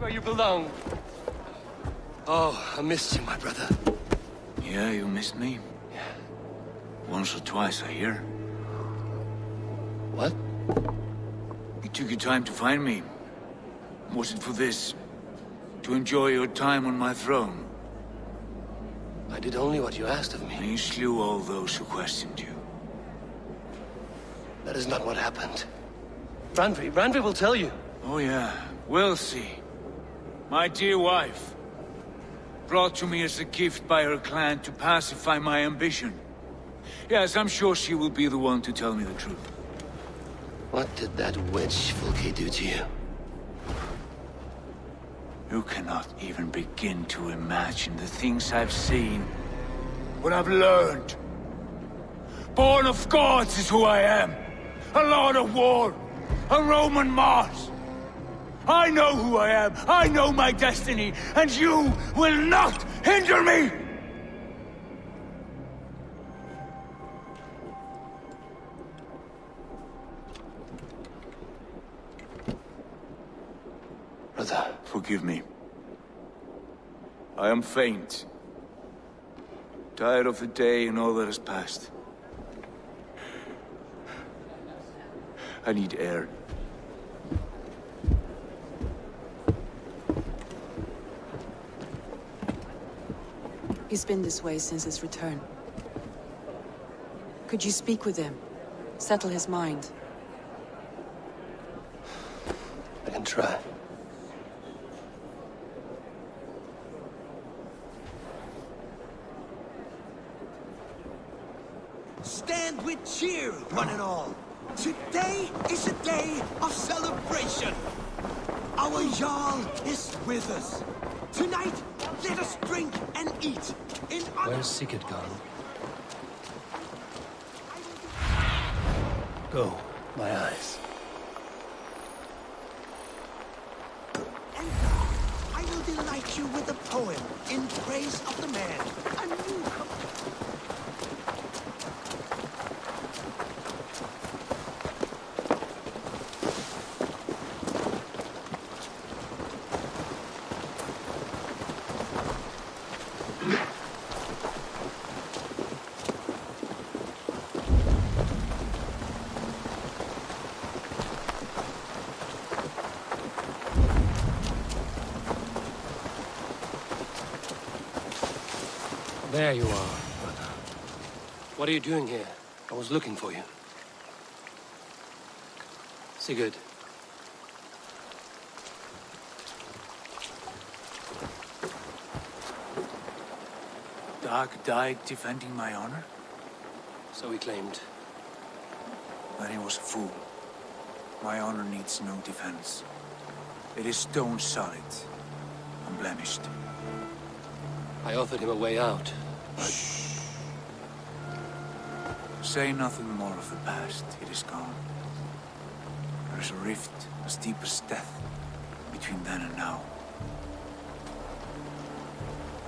where you belong. Oh, I missed you, my brother. Yeah, you missed me? Yeah. Once or twice, I hear. What? You took your time to find me. Was it for this? To enjoy your time on my throne? I did only what you asked of me. And you slew all those who questioned you. That is not what happened. Randvi will tell you. Oh yeah, we'll see. My dear wife, brought to me as a gift by her clan to pacify my ambition. Yes, I'm sure she will be the one to tell me the truth. What did that witch Fulke do to you? You cannot even begin to imagine the things I've seen. What I've learned. Born of gods is who I am. A lord of war. A Roman Mars. I know who I am. I know my destiny. And you will not hinder me! Brother. Forgive me. I am faint. Tired of the day and all that has passed. I need air. He's been this way since his return. Could you speak with him? Settle his mind? I can try. Stand with cheer, one and all. Today is a day of celebration. Our Jarl is with us. Tonight, let us drink and eat in honor. Where's Sigurd gone? Go, my eyes. And now, I will delight you with a poem in praise of the man, a newcomer. There you are, brother. What are you doing here? I was looking for you. Sigurd. Dag died defending my honor? So he claimed. Then he was a fool. My honor needs no defense. It is stone solid, unblemished. I offered him a way out, but... Shh. Say nothing more of the past. It is gone. There is a rift as deep as death between then and now.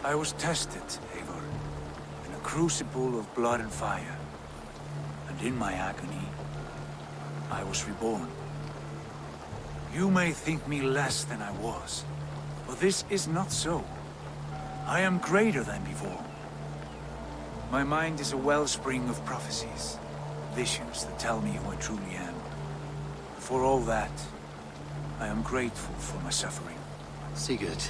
I was tested, Eivor, in a crucible of blood and fire. And in my agony, I was reborn. You may think me less than I was, but this is not so. I am greater than before. My mind is a wellspring of prophecies, visions that tell me who I truly am. For all that, I am grateful for my suffering. Sigurd,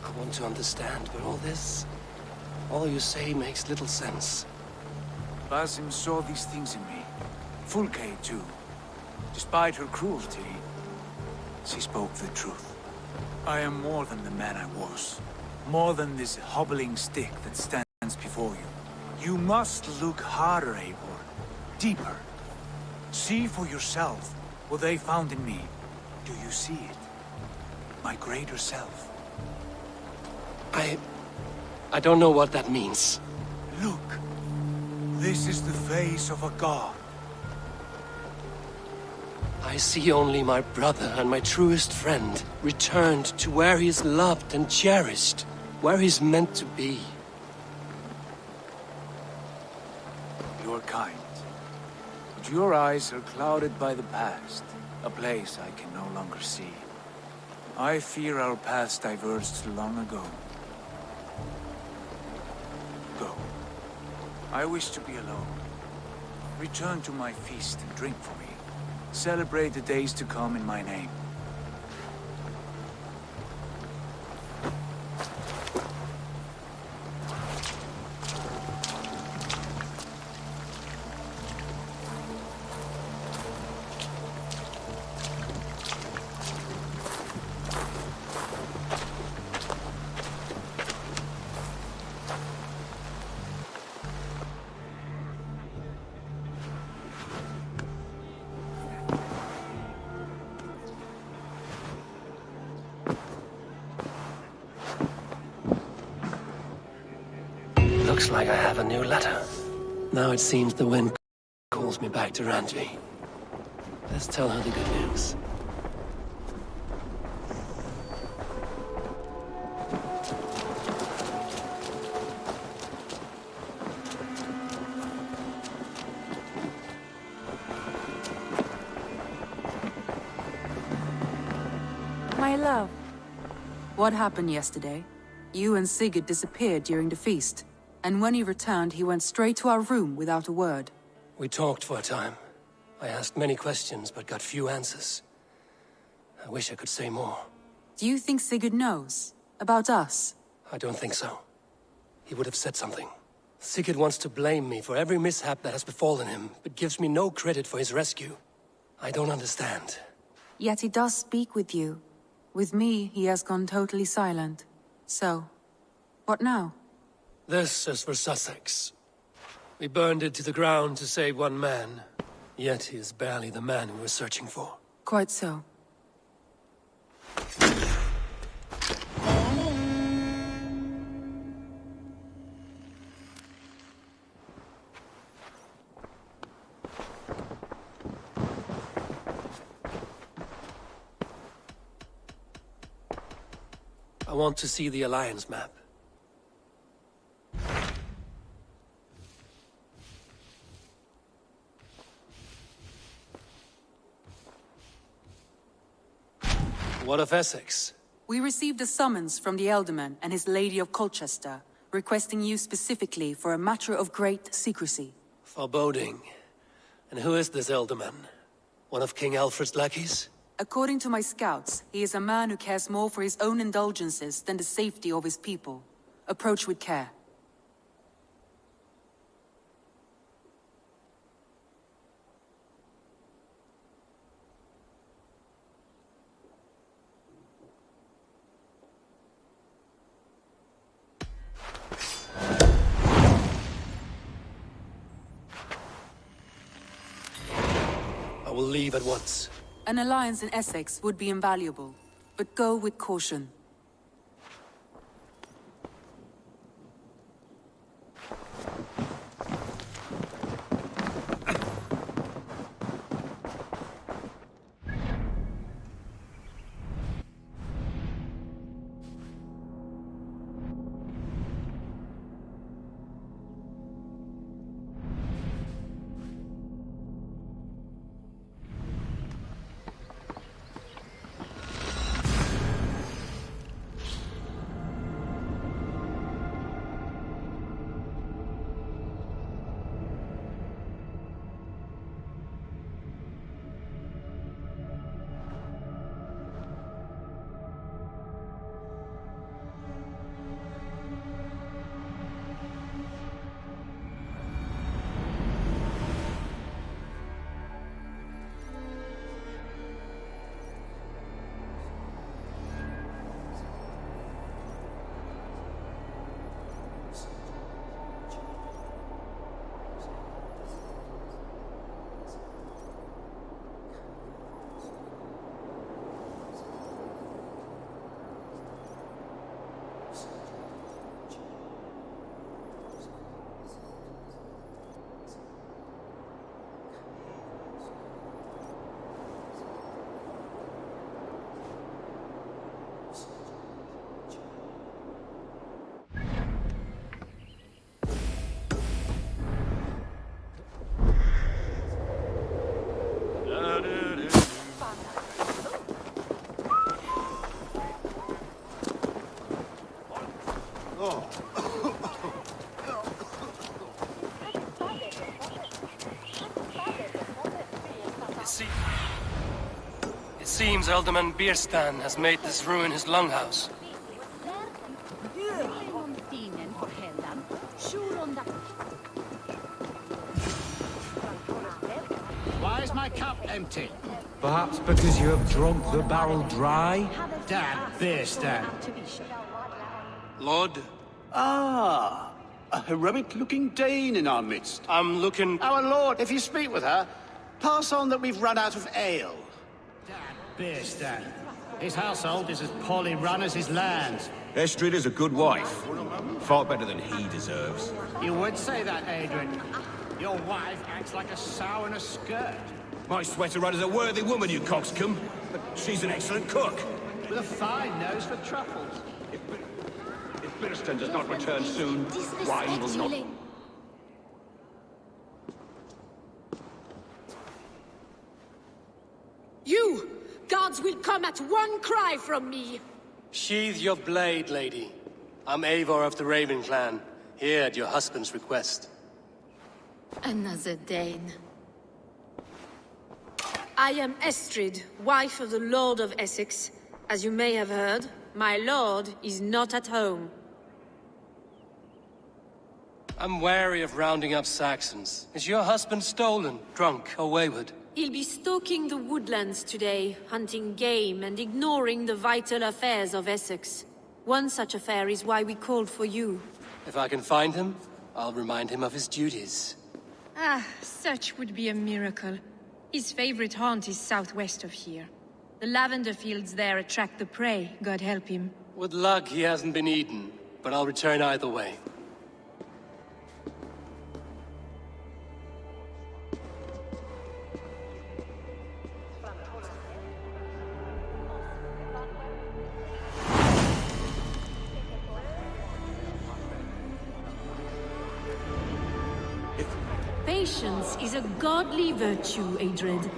I want to understand, but all you say makes little sense. Basim saw these things in me. Fulke, too. Despite her cruelty, she spoke the truth. I am more than the man I was. More than this hobbling stick that stands before you. You must look harder, Eivor. Deeper. See for yourself what they found in me. Do you see it? My greater self. I don't know what that means. Look. This is the face of a god. I see only my brother and my truest friend returned to where he is loved and cherished, where he's meant to be. You're kind. But your eyes are clouded by the past, a place I can no longer see. I fear our paths diverged long ago. Go. I wish to be alone. Return to my feast and drink for me. Celebrate the days to come in my name. Looks like I have a new letter. Now it seems the wind calls me back to Ranji. Let's tell her the good news. My love. What happened yesterday? You and Sigurd disappeared during the feast. And when he returned, he went straight to our room without a word. We talked for a time. I asked many questions, but got few answers. I wish I could say more. Do you think Sigurd knows? About us? I don't think so. He would have said something. Sigurd wants to blame me for every mishap that has befallen him, but gives me no credit for his rescue. I don't understand. Yet he does speak with you. With me, he has gone totally silent. So, what now? This is for Sussex. We burned it to the ground to save one man. Yet he is barely the man we were searching for. Quite so. I want to see the Alliance map. What of Essex? We received a summons from the Elderman and his Lady of Colchester, requesting you specifically for a matter of great secrecy. Foreboding. And who is this Elderman? One of King Alfred's lackeys? According to my scouts, he is a man who cares more for his own indulgences than the safety of his people. Approach with care. I will leave at once. An alliance in Essex would be invaluable, but go with caution. It seems Alderman Bierstan has made this ruin his longhouse. Why is my cup empty? Perhaps because you have drunk the barrel dry? Damn beer stand. Lord, Ah, a heroic-looking Dane in our midst. I'm looking... Our lord, if you speak with her, pass on that we've run out of ale. Damn beer stand. His household is as poorly run as his lands. Estrid is a good wife. Far better than he deserves. You would say that, Adrian. Your wife acts like a sow in a skirt. My sweater run is a worthy woman, you coxcomb. But she's an excellent cook. With a fine nose for truffles. If Birston does not return soon, wine will not... You! Guards will come at one cry from me! Sheathe your blade, lady. I'm Eivor of the Raven clan, here at your husband's request. Another Dane. I am Estrid, wife of the Lord of Essex. As you may have heard, my lord is not at home. I'm wary of rounding up Saxons. Is your husband stolen, drunk, or wayward? He'll be stalking the woodlands today, hunting game and ignoring the vital affairs of Essex. One such affair is why we called for you. If I can find him, I'll remind him of his duties. Ah, such would be a miracle. His favorite haunt is southwest of here. The lavender fields there attract the prey, God help him. With luck, he hasn't been eaten, but I'll return either way. Patience is a godly virtue, Adred.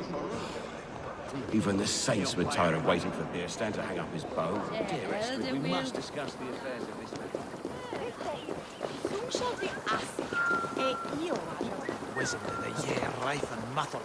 Even the saints would tire of waiting for Birstan to hang up his bow. Dear Estrid, we must discuss the affairs of this matter. Wisdom of the year, rife and muffled.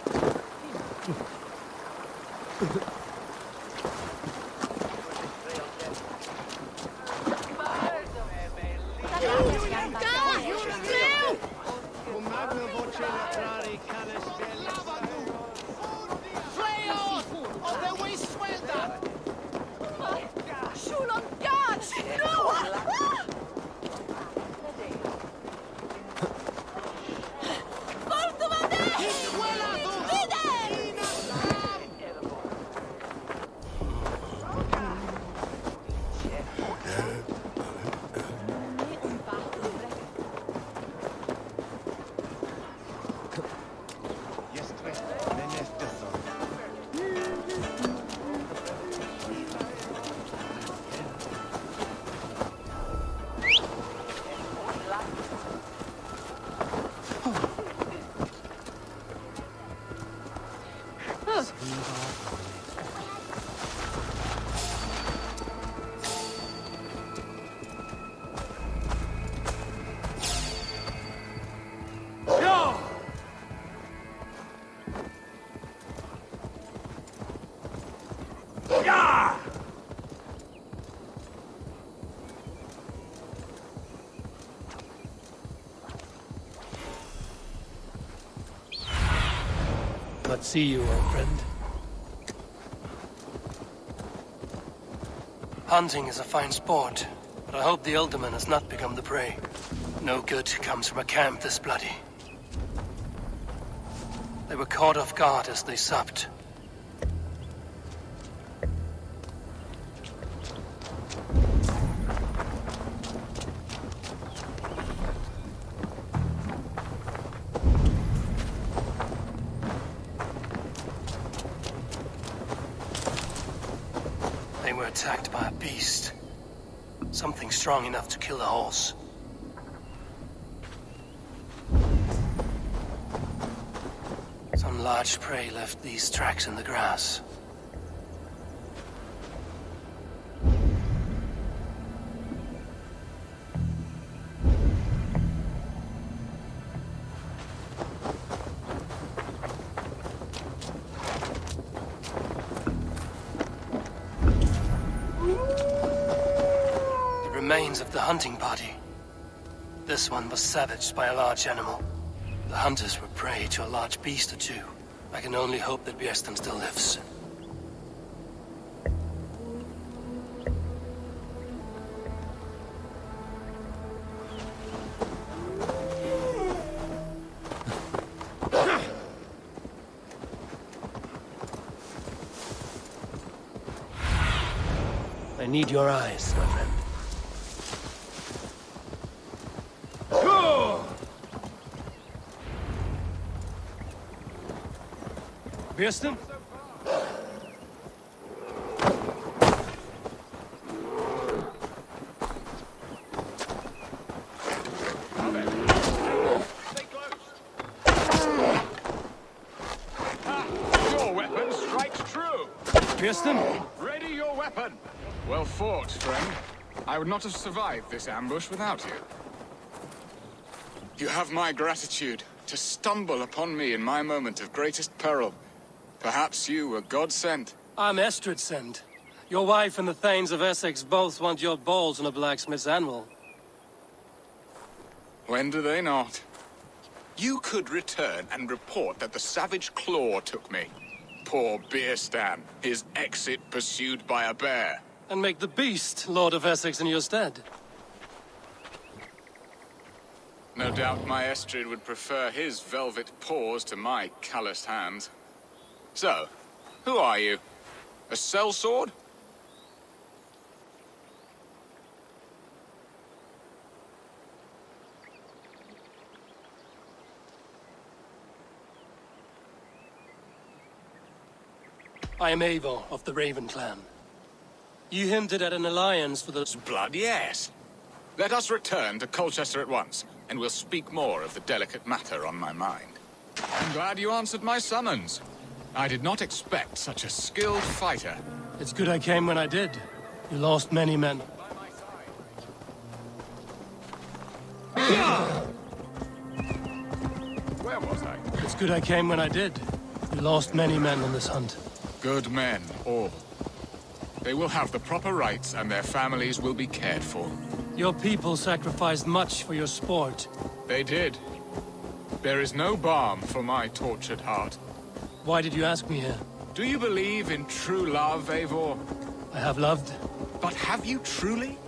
Let's see you, old friend. Hunting is a fine sport, but I hope the Alderman has not become the prey. No good comes from a camp this bloody. They were caught off guard as they supped. They were attacked by a beast. Something strong enough to kill a horse. Some large prey left these tracks in the grass. remains of the hunting party. This one was savaged by a large animal. The hunters were prey to a large beast or two. I can only hope that Bjersten still lives. I need your eyes, my friend. Bjersten? Your weapon strikes true. Bjersten? Ready your weapon. Well fought, friend. I would not have survived this ambush without you. You have my gratitude to stumble upon me in my moment of greatest peril. Perhaps you were God-sent. I'm Estrid sent. Your wife and the Thanes of Essex both want your balls on a blacksmith's anvil. When do they not? You could return and report that the savage claw took me. Poor Bierstan, his exit pursued by a bear. And make the beast Lord of Essex in your stead. No doubt my Estrid would prefer his velvet paws to my calloused hands. So, who are you? A sellsword? I am Eivor of the Raven clan. You hinted at an alliance for the... Blood, yes. Let us return to Colchester at once, and we'll speak more of the delicate matter on my mind. I'm glad you answered my summons. I did not expect such a skilled fighter. It's good I came when I did. You lost many men. Where was I? It's good I came when I did. You lost many men on this hunt. Good men, all. They will have the proper rights, and their families will be cared for. Your people sacrificed much for your sport. They did. There is no balm for my tortured heart. Why did you ask me here? Do you believe in true love, Eivor? I have loved. But have you truly?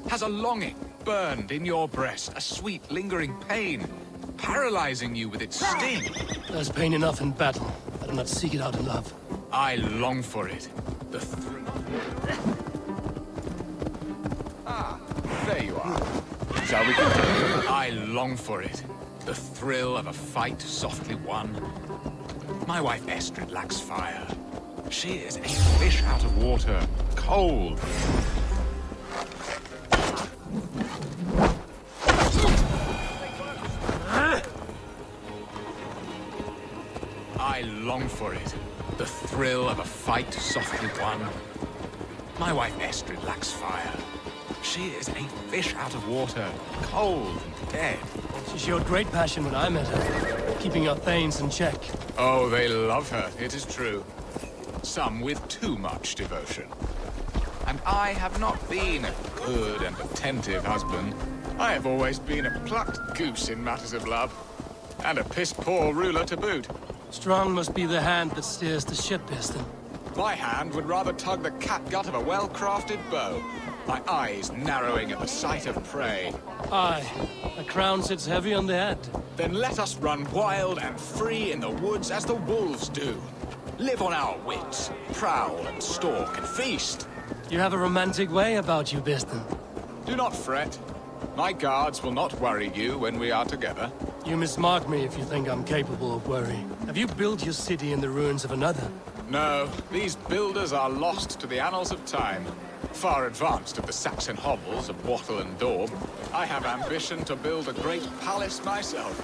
Has a longing burned in your breast, a sweet, lingering pain, paralyzing you with its sting? There's pain enough in battle. I do not seek it out in love. I long for it. The thrill. There you are. Shall we continue? I long for it. The thrill of a fight softly won. My wife Estrid lacks fire. She is a fish out of water, cold. I long for it. The thrill of a fight softly won. My wife Estrid lacks fire. She is a fish out of water, cold and dead. She showed great passion when I met her, keeping our Thanes in check. Oh, they love her, it is true. Some with too much devotion. And I have not been a good and attentive husband. I have always been a plucked goose in matters of love. And a piss-poor ruler to boot. Strong must be the hand that steers the ship, Bjersten. My hand would rather tug the catgut of a well-crafted bow. My eyes narrowing at the sight of prey. Aye, a crown sits heavy on the head. Then let us run wild and free in the woods as the wolves do. Live on our wits, prowl and stalk and feast. You have a romantic way about you, Bjersten. Do not fret. My guards will not worry you when we are together. You mismark me if you think I'm capable of worry. Have you built your city in the ruins of another? No, these builders are lost to the annals of time. Far advanced of the Saxon hovels of Wattle and Daub, I have ambition to build a great palace myself.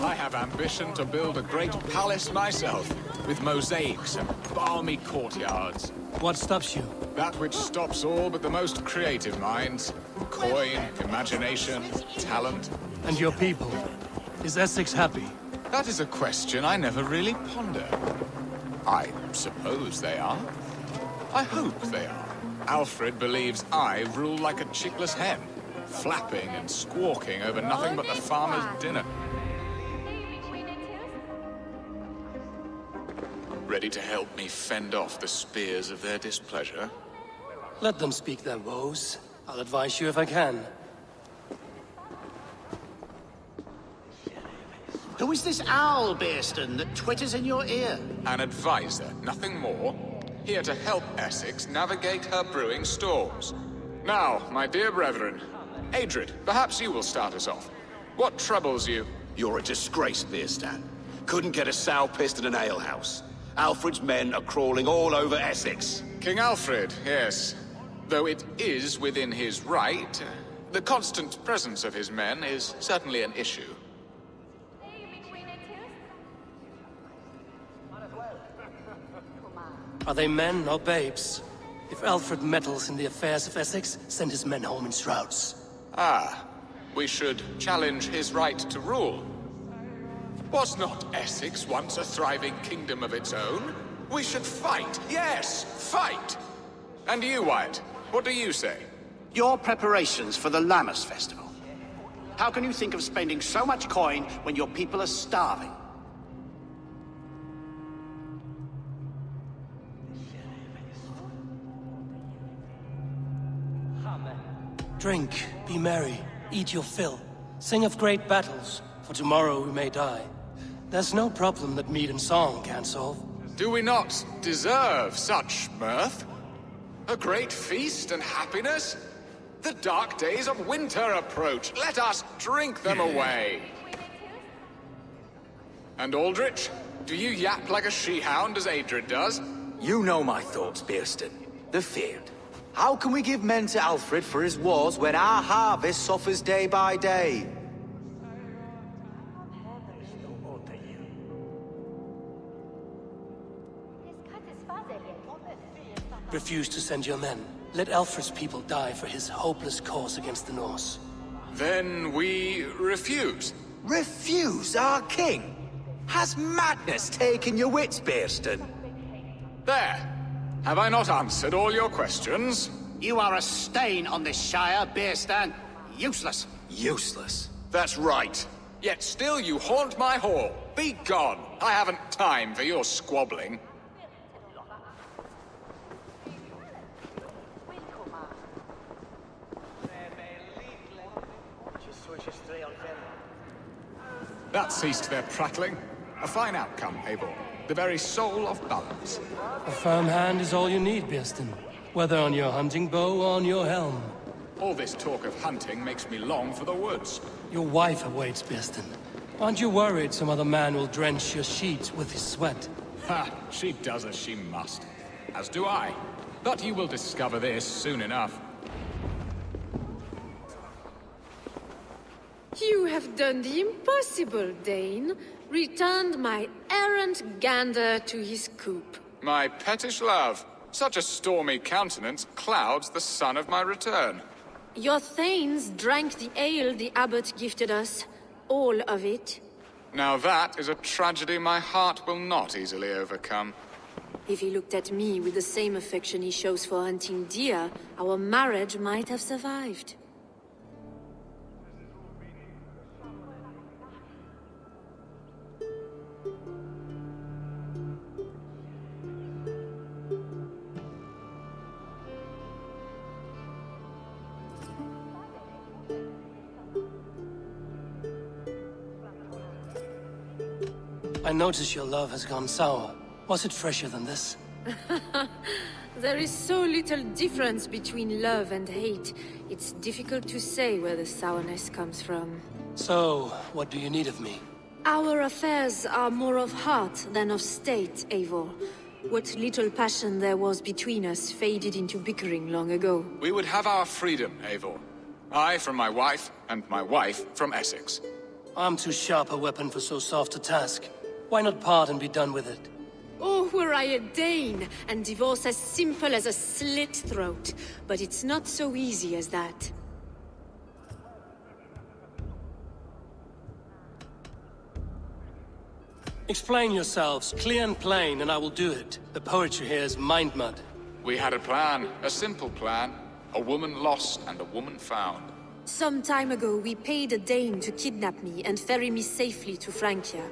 I have ambition to build a great palace myself, with mosaics and balmy courtyards. What stops you? That which stops all but the most creative minds. Coin, imagination, talent. And your people? Is Essex happy? That is a question I never really ponder. I suppose they are. I hope they are. Alfred believes I rule like a chickless hen, flapping and squawking over nothing but the farmer's dinner. Ready to help me fend off the spears of their displeasure? Let them speak their woes. I'll advise you if I can. Who is this owl, Bearston, that twitters in your ear? An advisor, nothing more. Here to help Essex navigate her brewing storms. Now, my dear brethren, Adrid, perhaps you will start us off. What troubles you? You're a disgrace, Beerstan. Couldn't get a sow pissed in an alehouse. Alfred's men are crawling all over Essex. King Alfred, yes. Though it is within his right, the constant presence of his men is certainly an issue. Are they men or babes? If Alfred meddles in the affairs of Essex, send his men home in shrouds. Ah, we should challenge his right to rule. Was not Essex once a thriving kingdom of its own? We should fight, yes, fight! And you, Wyatt, what do you say? Your preparations for the Lammas festival. How can you think of spending so much coin when your people are starving? Drink, be merry, eat your fill. Sing of great battles, for tomorrow we may die. There's no problem that mead and song can't solve. Do we not deserve such mirth? A great feast and happiness? The dark days of winter approach. Let us drink them away. And Aldrich, do you yap like a she-hound as Adrid does? You know my thoughts, Bearston. The feared. How can we give men to Alfred for his wars when our harvest suffers day by day? Refuse to send your men. Let Alfred's people die for his hopeless cause against the Norse. Then we refuse. Refuse our king? Has madness taken your wits, Bearston? There. Have I not answered all your questions? You are a stain on this shire, Bearstan. Useless. Useless. That's right. Yet still you haunt my hall. Be gone. I haven't time for your squabbling. That ceased their prattling. A fine outcome, Eivor. The very soul of balance. A firm hand is all you need, Bearston. Whether on your hunting bow or on your helm. All this talk of hunting makes me long for the woods. Your wife awaits, Bearston. Aren't you worried some other man will drench your sheets with his sweat? Ha! She does as she must. As do I. But you will discover this soon enough. You have done the impossible, Dane. Returned my errant gander to his coop. My pettish love. Such a stormy countenance clouds the sun of my return. Your thanes drank the ale the abbot gifted us. All of it. Now that is a tragedy my heart will not easily overcome. If he looked at me with the same affection he shows for hunting deer, our marriage might have survived. I notice your love has gone sour. Was it fresher than this? There is so little difference between love and hate. It's difficult to say where the sourness comes from. So, what do you need of me? Our affairs are more of heart than of state, Eivor. What little passion there was between us faded into bickering long ago. We would have our freedom, Eivor. I from my wife, and my wife from Essex. I'm too sharp a weapon for so soft a task. Why not part and be done with it? Oh, were I a Dane, and divorce as simple as a slit throat. But it's not so easy as that. Explain yourselves, clear and plain, and I will do it. The poetry here is mind mud. We had a plan, a simple plan. A woman lost and a woman found. Some time ago, we paid a Dane to kidnap me and ferry me safely to Francia.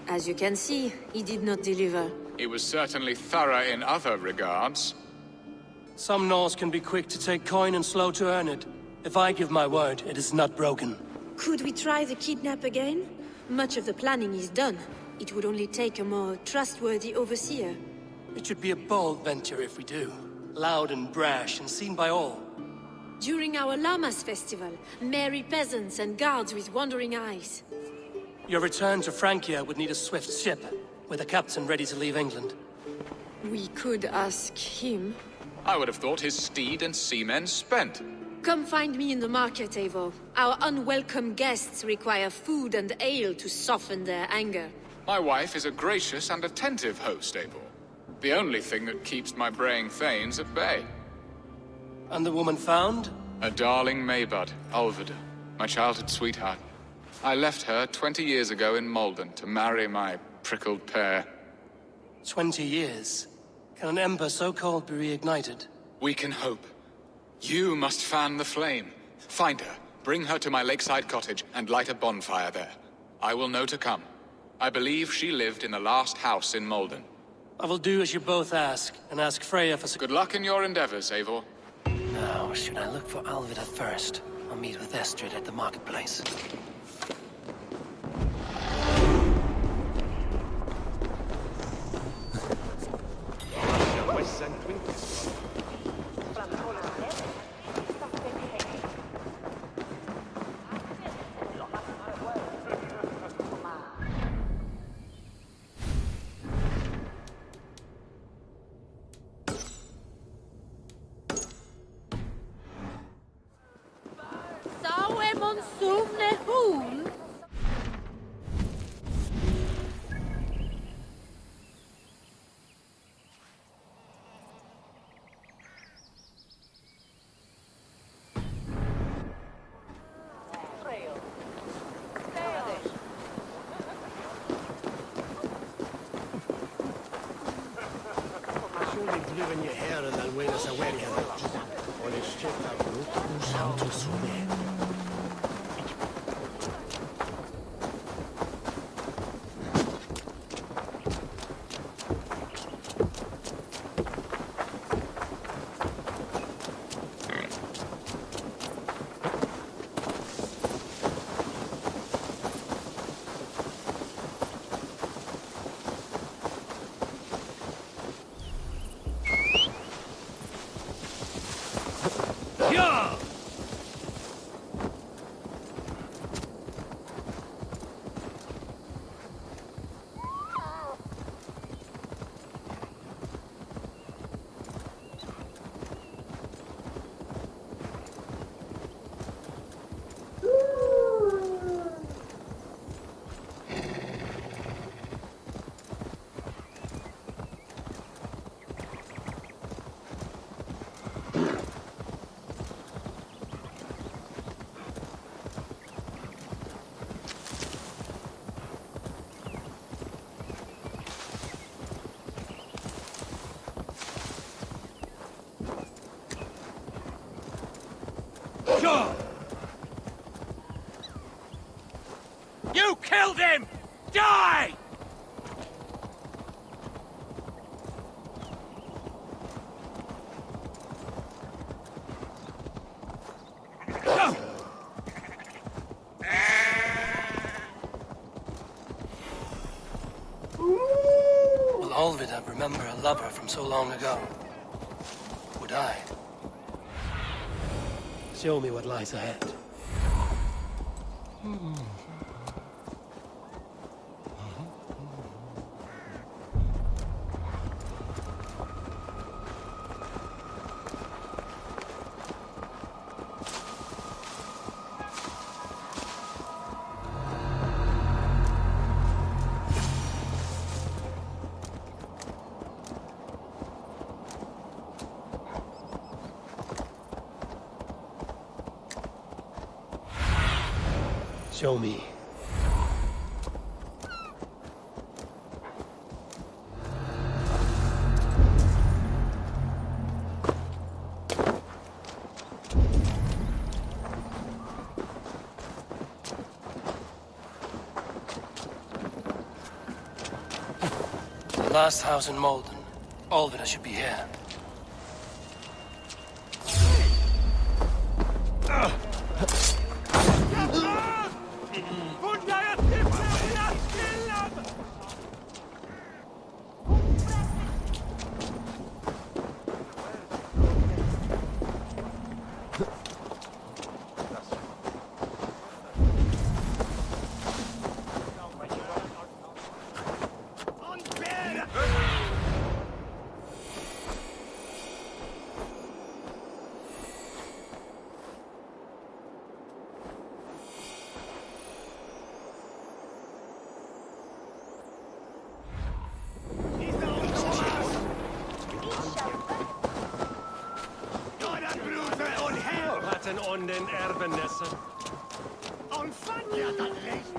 As you can see, he did not deliver. He was certainly thorough in other regards. Some Norse can be quick to take coin and slow to earn it. If I give my word, it is not broken. Could we try the kidnap again? Much of the planning is done. It would only take a more trustworthy overseer. It should be a bold venture if we do. Loud and brash and seen by all. During our Llamas festival, merry peasants and guards with wandering eyes. Your return to Francia would need a swift ship, with a captain ready to leave England. We could ask him. I would have thought his steed and seamen spent. Come find me in the market, Eivor. Our unwelcome guests require food and ale to soften their anger. My wife is a gracious and attentive host, Eivor. The only thing that keeps my braying thanes at bay. And the woman found? A darling Maybud, Ulvida, my childhood sweetheart. I left her 20 years ago in Malden to marry my prickled pear. 20 years? Can an ember so cold be reignited? We can hope. You must fan the flame. Find her, bring her to my lakeside cottage, and light a bonfire there. I will know to come. I believe she lived in the last house in Malden. I will do as you both ask, and ask Freya for... Good luck in your endeavors, Eivor. Now, should I look for Alvida first? I'll meet with Estrid at the marketplace. Driven your hair and I'll win us a wedding. On his ship, how to swim. You killed him! Die! Will Alvida remember a lover from so long ago? Would I? Show me what lies ahead. Show me. last house in Malden. Alvina should be here. Laten on den erfenessen. Ontvang je dat recht?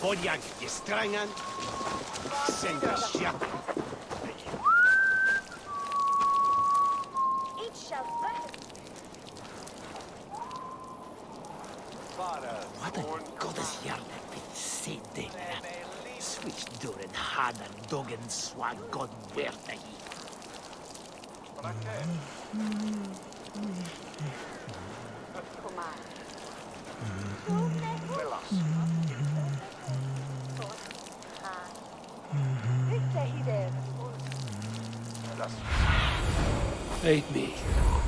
Podjak je strangan, sender sjap. Wat een goddesjarne besitte. Switch door een hadan dogen swag god werte. Aid me.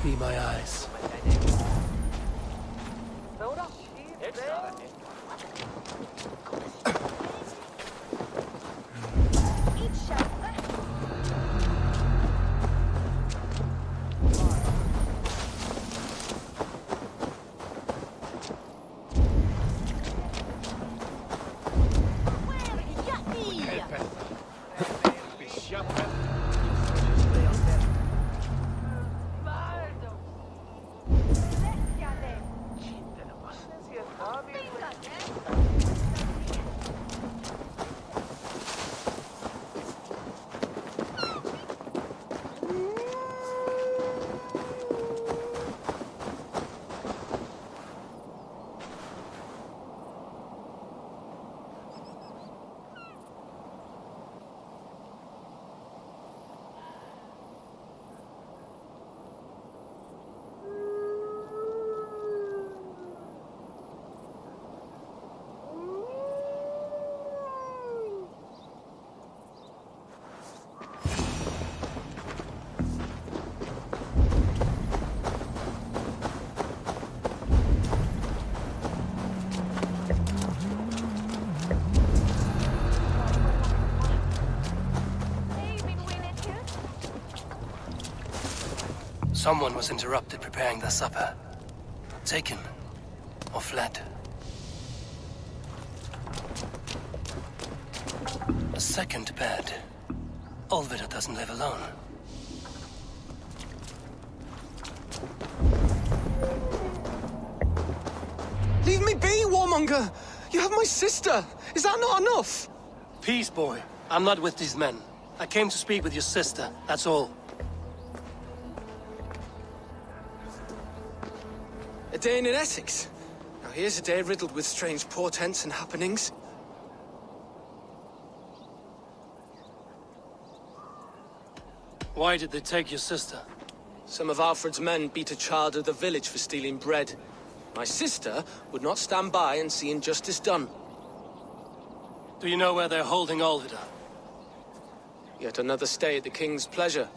Be my eyes. Someone was interrupted preparing their supper. Taken or fled. A second bed. Olvida doesn't live alone. Leave me be, warmonger! You have my sister! Is that not enough? Peace, boy. I'm not with these men. I came to speak with your sister, that's all. A day in Essex. Now here's a day riddled with strange portents and happenings. Why did they take your sister? Some of Alfred's men beat a child of the village for stealing bread. My sister would not stand by and see injustice done. Do you know where they're holding Olvida? Yet another stay at the King's pleasure.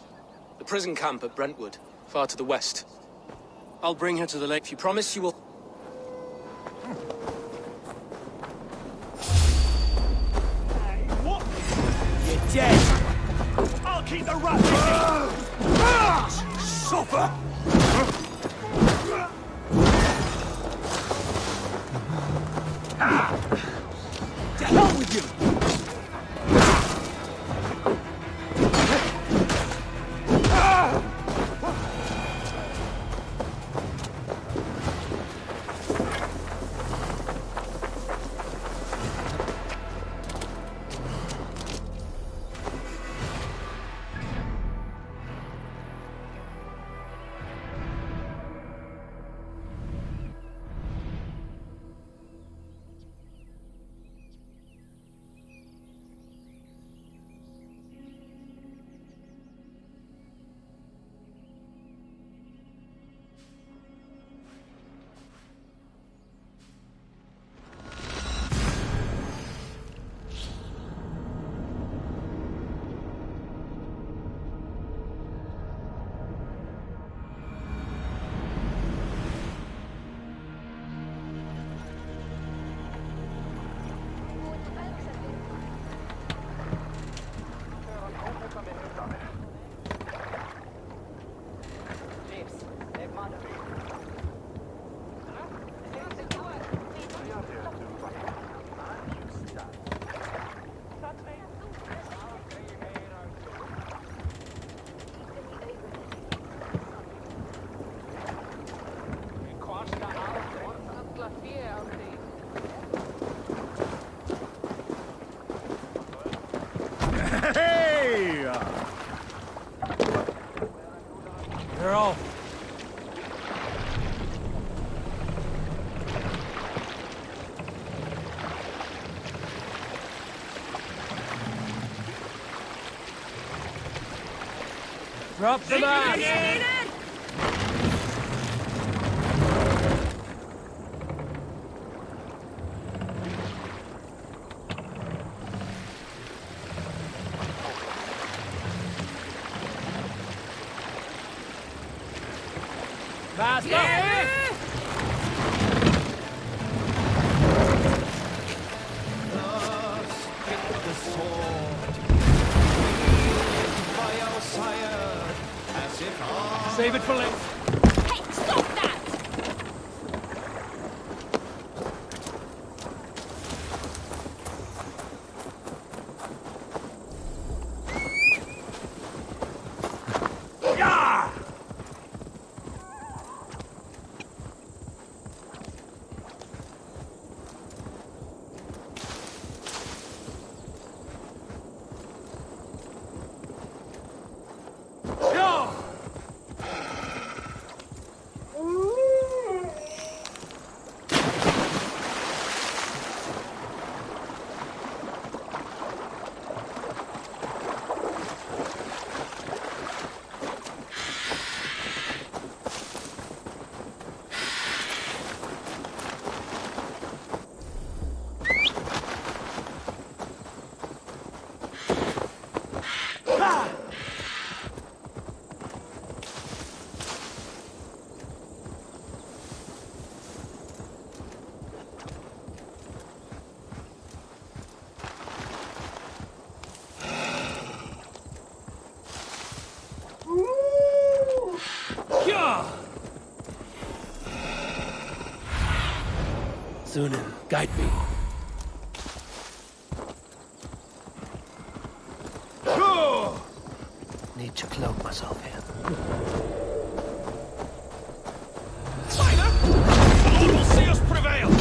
The prison camp at Brentwood, far to the west. I'll bring her to the lake. If you promise you will... What? You're dead. I'll keep the rat busy. Suffer. To hell with you. Hey! You're off. Drop the mask! Mask Save it for later. Hey, stop that! Yeah! Zunin, guide me. Need to cloak myself here. Lord will see us prevail!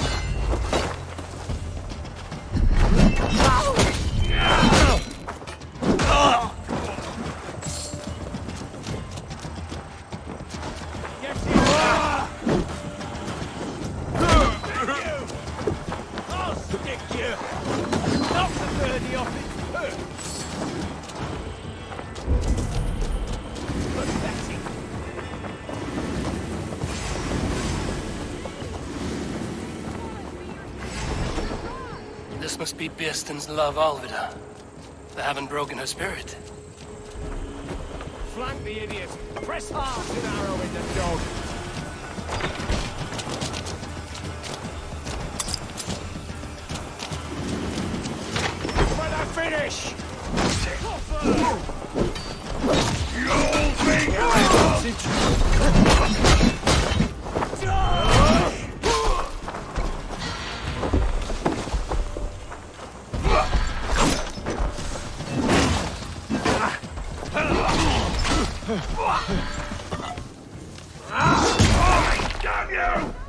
This must be Birsten's love Alvida. They haven't broken her spirit. Flank the idiot. Press hard and arrow in the dog. Damn you!